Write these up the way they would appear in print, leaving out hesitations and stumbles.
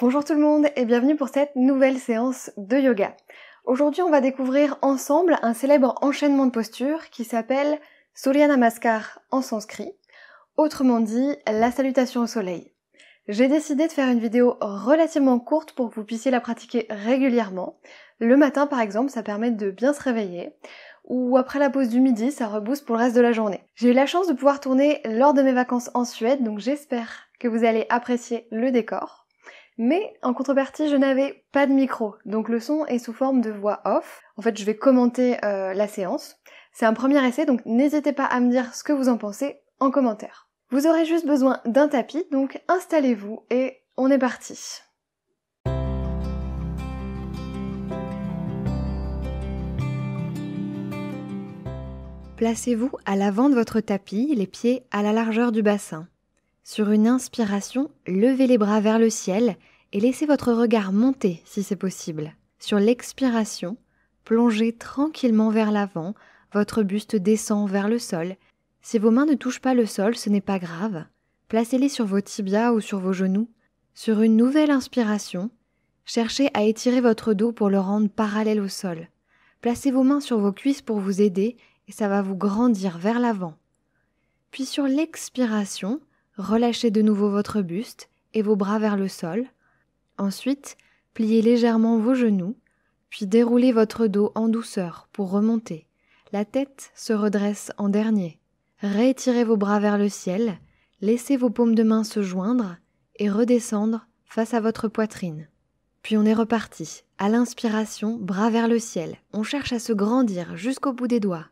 Bonjour tout le monde et bienvenue pour cette nouvelle séance de yoga. Aujourd'hui, on va découvrir ensemble un célèbre enchaînement de postures qui s'appelle Surya Namaskar en sanskrit, autrement dit la salutation au soleil. J'ai décidé de faire une vidéo relativement courte pour que vous puissiez la pratiquer régulièrement. Le matin par exemple, ça permet de bien se réveiller, ou après la pause du midi, ça rebooste pour le reste de la journée. J'ai eu la chance de pouvoir tourner lors de mes vacances en Suède, donc j'espère que vous allez apprécier le décor. Mais en contrepartie, je n'avais pas de micro, donc le son est sous forme de voix off. En fait, je vais commenter la séance. C'est un premier essai, donc n'hésitez pas à me dire ce que vous en pensez en commentaire. Vous aurez juste besoin d'un tapis, donc installez-vous et on est parti. Placez-vous à l'avant de votre tapis, les pieds à la largeur du bassin. Sur une inspiration, levez les bras vers le ciel et laissez votre regard monter si c'est possible. Sur l'expiration, plongez tranquillement vers l'avant, votre buste descend vers le sol. Si vos mains ne touchent pas le sol, ce n'est pas grave. Placez-les sur vos tibias ou sur vos genoux. Sur une nouvelle inspiration, cherchez à étirer votre dos pour le rendre parallèle au sol. Placez vos mains sur vos cuisses pour vous aider et ça va vous grandir vers l'avant. Puis sur l'expiration, relâchez de nouveau votre buste et vos bras vers le sol. Ensuite, pliez légèrement vos genoux, puis déroulez votre dos en douceur pour remonter. La tête se redresse en dernier. Réétirez vos bras vers le ciel, laissez vos paumes de main se joindre et redescendre face à votre poitrine. Puis on est reparti. À l'inspiration, bras vers le ciel. On cherche à se grandir jusqu'au bout des doigts.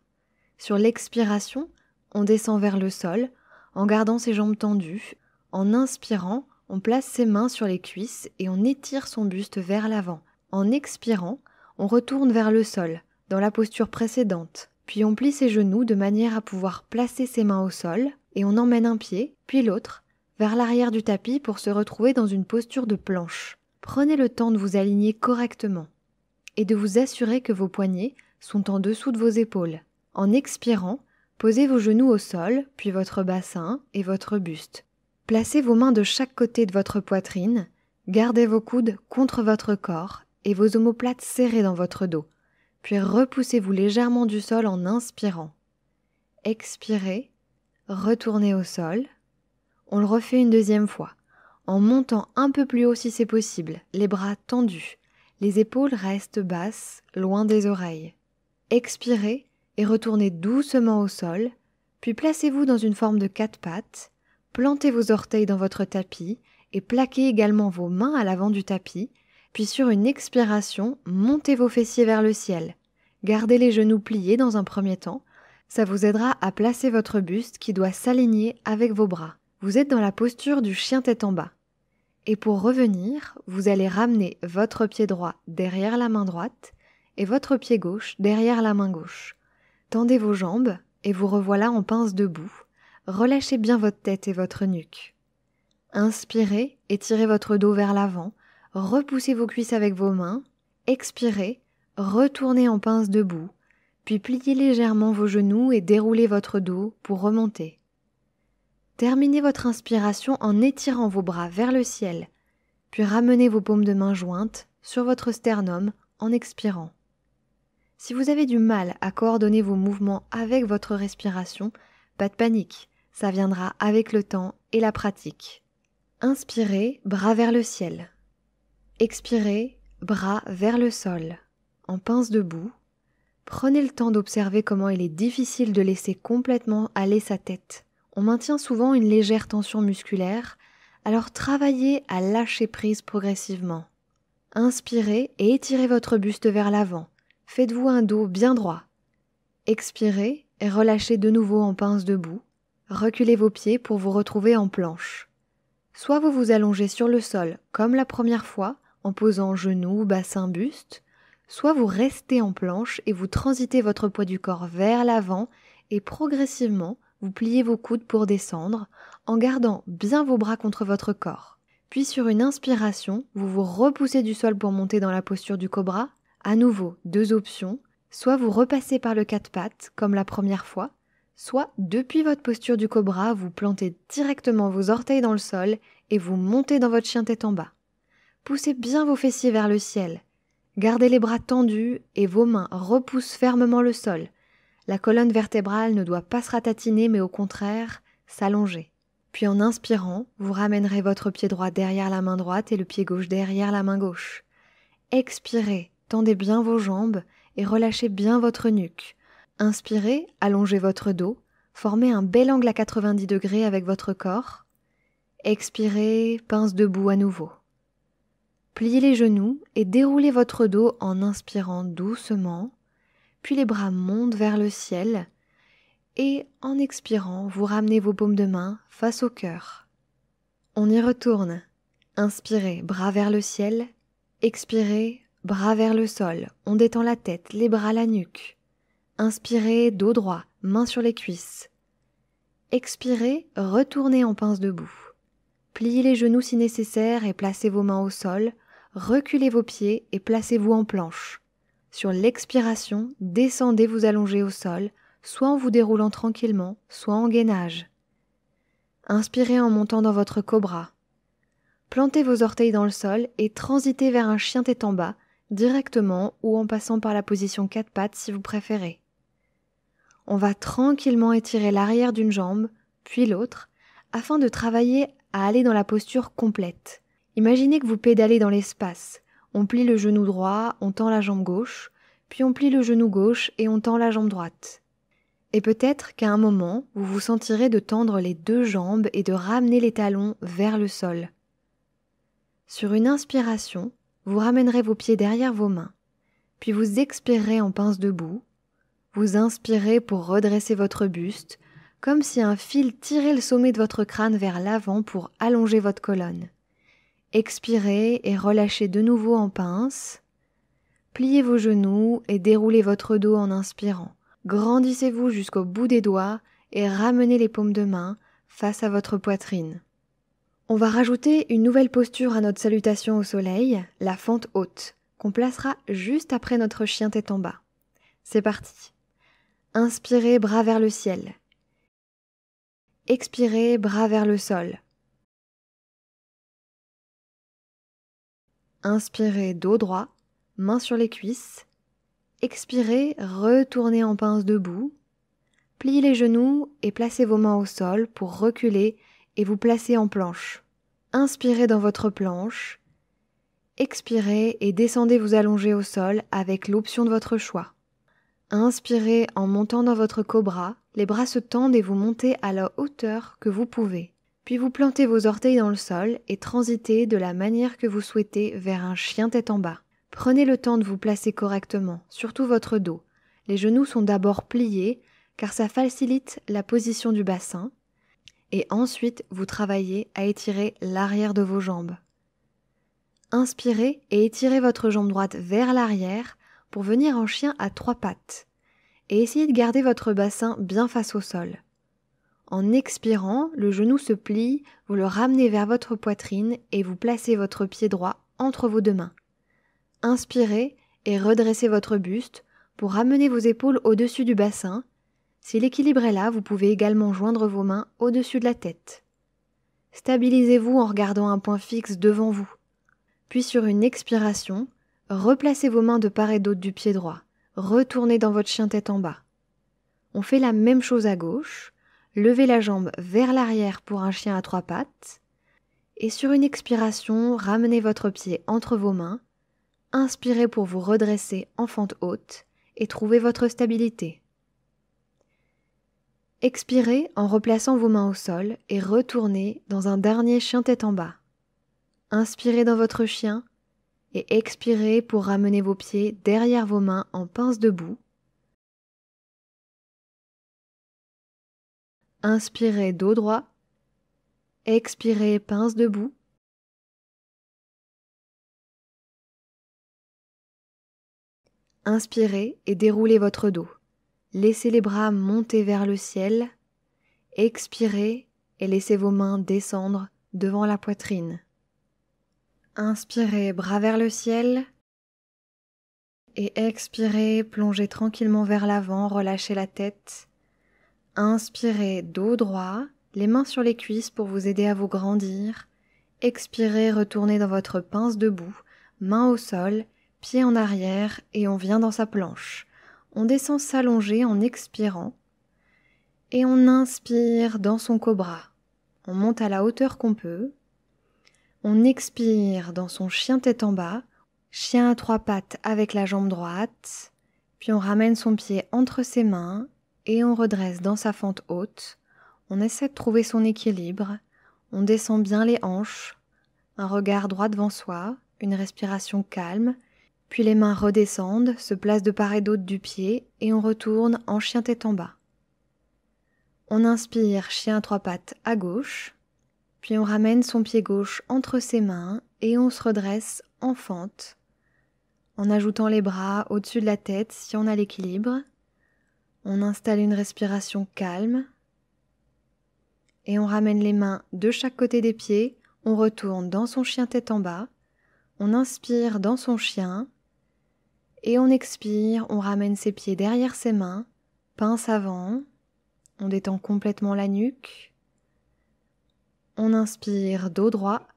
Sur l'expiration, on descend vers le sol, en gardant ses jambes tendues. En inspirant, on place ses mains sur les cuisses et on étire son buste vers l'avant. En expirant, on retourne vers le sol, dans la posture précédente. Puis on plie ses genoux de manière à pouvoir placer ses mains au sol et on emmène un pied, puis l'autre, vers l'arrière du tapis pour se retrouver dans une posture de planche. Prenez le temps de vous aligner correctement et de vous assurer que vos poignets sont en dessous de vos épaules. En expirant, posez vos genoux au sol, puis votre bassin et votre buste. Placez vos mains de chaque côté de votre poitrine, gardez vos coudes contre votre corps et vos omoplates serrées dans votre dos. Puis repoussez-vous légèrement du sol en inspirant. Expirez, retournez au sol. On le refait une deuxième fois, en montant un peu plus haut si c'est possible, les bras tendus. Les épaules restent basses, loin des oreilles. Expirez et retournez doucement au sol, puis placez-vous dans une forme de 4 pattes, plantez vos orteils dans votre tapis et plaquez également vos mains à l'avant du tapis, puis sur une expiration, montez vos fessiers vers le ciel. Gardez les genoux pliés dans un premier temps, ça vous aidera à placer votre buste qui doit s'aligner avec vos bras. Vous êtes dans la posture du chien tête en bas. Et pour revenir, vous allez ramener votre pied droit derrière la main droite et votre pied gauche derrière la main gauche. Tendez vos jambes et vous revoilà en pince debout. Relâchez bien votre tête et votre nuque. Inspirez, étirez votre dos vers l'avant, repoussez vos cuisses avec vos mains, expirez, retournez en pince debout, puis pliez légèrement vos genoux et déroulez votre dos pour remonter. Terminez votre inspiration en étirant vos bras vers le ciel, puis ramenez vos paumes de main jointes sur votre sternum en expirant. Si vous avez du mal à coordonner vos mouvements avec votre respiration, pas de panique, ça viendra avec le temps et la pratique. Inspirez, bras vers le ciel. Expirez, bras vers le sol, en pince debout. Prenez le temps d'observer comment il est difficile de laisser complètement aller sa tête. On maintient souvent une légère tension musculaire, alors travaillez à lâcher prise progressivement. Inspirez et étirez votre buste vers l'avant. Faites-vous un dos bien droit. Expirez et relâchez de nouveau en pince debout. Reculez vos pieds pour vous retrouver en planche. Soit vous vous allongez sur le sol comme la première fois en posant genoux, bassin, buste, soit vous restez en planche et vous transitez votre poids du corps vers l'avant et progressivement vous pliez vos coudes pour descendre en gardant bien vos bras contre votre corps. Puis sur une inspiration, vous vous repoussez du sol pour monter dans la posture du cobra. À nouveau, 2 options, soit vous repassez par le 4 pattes comme la première fois, soit depuis votre posture du cobra, vous plantez directement vos orteils dans le sol et vous montez dans votre chien tête en bas. Poussez bien vos fessiers vers le ciel. Gardez les bras tendus et vos mains repoussent fermement le sol. La colonne vertébrale ne doit pas se ratatiner mais au contraire s'allonger. Puis en inspirant, vous ramènerez votre pied droit derrière la main droite et le pied gauche derrière la main gauche. Expirez, tendez bien vos jambes et relâchez bien votre nuque. Inspirez, allongez votre dos, formez un bel angle à 90 degrés avec votre corps. Expirez, pince debout à nouveau. Pliez les genoux et déroulez votre dos en inspirant doucement, puis les bras montent vers le ciel et en expirant, vous ramenez vos paumes de main face au cœur. On y retourne. Inspirez, bras vers le ciel. Expirez, bras vers le sol. On détend la tête, les bras, la nuque. Inspirez, dos droit, mains sur les cuisses. Expirez, retournez en pince debout. Pliez les genoux si nécessaire et placez vos mains au sol. Reculez vos pieds et placez-vous en planche. Sur l'expiration, descendez vous allonger au sol, soit en vous déroulant tranquillement, soit en gainage. Inspirez en montant dans votre cobra. Plantez vos orteils dans le sol et transitez vers un chien tête en bas, directement ou en passant par la position 4 pattes si vous préférez. On va tranquillement étirer l'arrière d'une jambe, puis l'autre, afin de travailler à aller dans la posture complète. Imaginez que vous pédalez dans l'espace. On plie le genou droit, on tend la jambe gauche, puis on plie le genou gauche et on tend la jambe droite. Et peut-être qu'à un moment, vous vous sentirez de tendre les deux jambes et de ramener les talons vers le sol. Sur une inspiration, vous ramènerez vos pieds derrière vos mains, puis vous expirerez en pince debout. Vous inspirez pour redresser votre buste, comme si un fil tirait le sommet de votre crâne vers l'avant pour allonger votre colonne. Expirez et relâchez de nouveau en pince. Pliez vos genoux et déroulez votre dos en inspirant. Grandissez-vous jusqu'au bout des doigts et ramenez les paumes de main face à votre poitrine. On va rajouter une nouvelle posture à notre salutation au soleil, la fente haute, qu'on placera juste après notre chien tête en bas. C'est parti. Inspirez, bras vers le ciel. Expirez, bras vers le sol. Inspirez, dos droit, mains sur les cuisses. Expirez, retournez en pince debout. Pliez les genoux et placez vos mains au sol pour reculer et vous placer en planche. Inspirez dans votre planche. Expirez et descendez vous allonger au sol avec l'option de votre choix. Inspirez en montant dans votre cobra, les bras se tendent et vous montez à la hauteur que vous pouvez. Puis vous plantez vos orteils dans le sol et transitez de la manière que vous souhaitez vers un chien tête en bas. Prenez le temps de vous placer correctement, surtout votre dos. Les genoux sont d'abord pliés car ça facilite la position du bassin. Et ensuite, vous travaillez à étirer l'arrière de vos jambes. Inspirez et étirez votre jambe droite vers l'arrière pour venir en chien à 3 pattes. Et essayez de garder votre bassin bien face au sol. En expirant, le genou se plie, vous le ramenez vers votre poitrine et vous placez votre pied droit entre vos deux mains. Inspirez et redressez votre buste pour ramener vos épaules au-dessus du bassin. Si l'équilibre est là, vous pouvez également joindre vos mains au-dessus de la tête. Stabilisez-vous en regardant un point fixe devant vous. Puis sur une expiration, replacez vos mains de part et d'autre du pied droit. Retournez dans votre chien tête en bas. On fait la même chose à gauche. Levez la jambe vers l'arrière pour un chien à 3 pattes. Et sur une expiration, ramenez votre pied entre vos mains. Inspirez pour vous redresser en fente haute et trouver votre stabilité. Expirez en replaçant vos mains au sol et retournez dans un dernier chien tête en bas. Inspirez dans votre chien et expirez pour ramener vos pieds derrière vos mains en pince debout. Inspirez dos droit. Expirez pince debout. Inspirez et déroulez votre dos. Laissez les bras monter vers le ciel. Expirez et laissez vos mains descendre devant la poitrine. Inspirez, bras vers le ciel. Et expirez, plongez tranquillement vers l'avant, relâchez la tête. Inspirez, dos droit, les mains sur les cuisses pour vous aider à vous grandir. Expirez, retournez dans votre pince debout, main au sol, pied en arrière et on vient dans sa planche. On descend s'allonger en expirant et on inspire dans son cobra. On monte à la hauteur qu'on peut. On expire dans son chien tête en bas, chien à 3 pattes avec la jambe droite, puis on ramène son pied entre ses mains et on redresse dans sa fente haute. On essaie de trouver son équilibre, on descend bien les hanches, un regard droit devant soi, une respiration calme, puis les mains redescendent, se placent de part et d'autre du pied et on retourne en chien tête en bas. On inspire chien à 3 pattes à gauche, puis on ramène son pied gauche entre ses mains et on se redresse en fente, en ajoutant les bras au-dessus de la tête si on a l'équilibre. On installe une respiration calme et on ramène les mains de chaque côté des pieds, on retourne dans son chien tête en bas, on inspire dans son chien et on expire, on ramène ses pieds derrière ses mains, pince avant, on détend complètement la nuque, on inspire dos droit,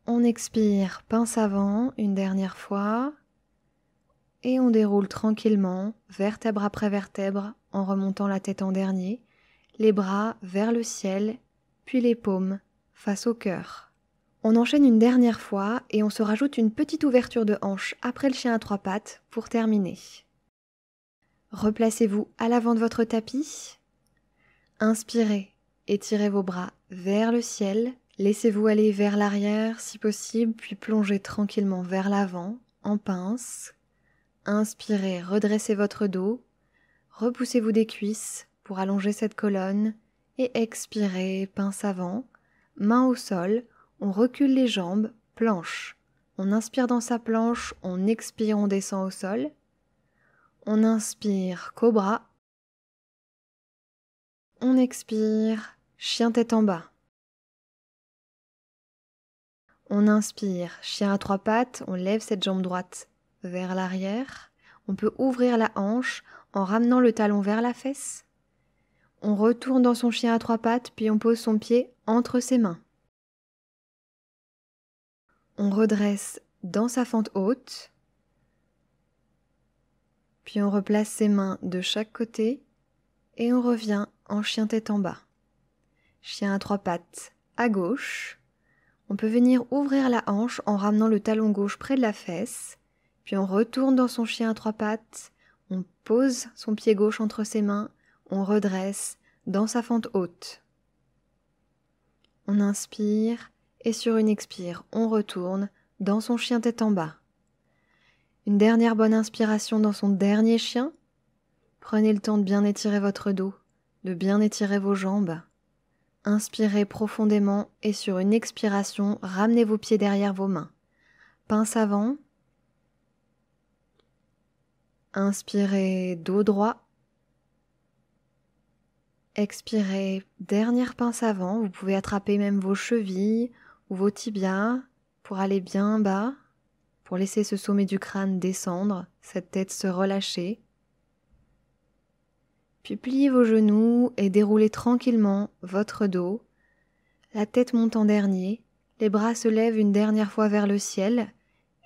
on expire pince avant une dernière fois et on déroule tranquillement, vertèbre après vertèbre, en remontant la tête en dernier, les bras vers le ciel, puis les paumes face au cœur. On enchaîne une dernière fois et on se rajoute une petite ouverture de hanche après le chien à 3 pattes pour terminer. Replacez-vous à l'avant de votre tapis. Inspirez, étirez vos bras vers le ciel, laissez-vous aller vers l'arrière si possible, puis plongez tranquillement vers l'avant, en pince. Inspirez, redressez votre dos, repoussez-vous des cuisses pour allonger cette colonne et expirez, pince avant, main au sol, on recule les jambes, planche. On inspire dans sa planche, on expire, on descend au sol. On inspire, cobra. On expire, chien tête en bas. On inspire, chien à 3 pattes, on lève cette jambe droite vers l'arrière. On peut ouvrir la hanche en ramenant le talon vers la fesse. On retourne dans son chien à 3 pattes, puis on pose son pied entre ses mains. On redresse dans sa fente haute, puis on replace ses mains de chaque côté et on revient en chien tête en bas. Chien à 3 pattes à gauche. On peut venir ouvrir la hanche en ramenant le talon gauche près de la fesse, puis on retourne dans son chien à 3 pattes, on pose son pied gauche entre ses mains, on redresse dans sa fente haute. On inspire et sur une expire, on retourne dans son chien tête en bas. Une dernière bonne inspiration dans son dernier chien. Prenez le temps de bien étirer votre dos, de bien étirer vos jambes. Inspirez profondément et sur une expiration, ramenez vos pieds derrière vos mains. Pince avant. Inspirez dos droit. Expirez, dernière pince avant. Vous pouvez attraper même vos chevilles ou vos tibias pour aller bien bas, pour laisser ce sommet du crâne descendre, cette tête se relâcher. Puis pliez vos genoux et déroulez tranquillement votre dos. La tête monte en dernier, les bras se lèvent une dernière fois vers le ciel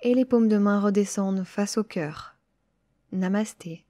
et les paumes de main redescendent face au cœur. Namasté.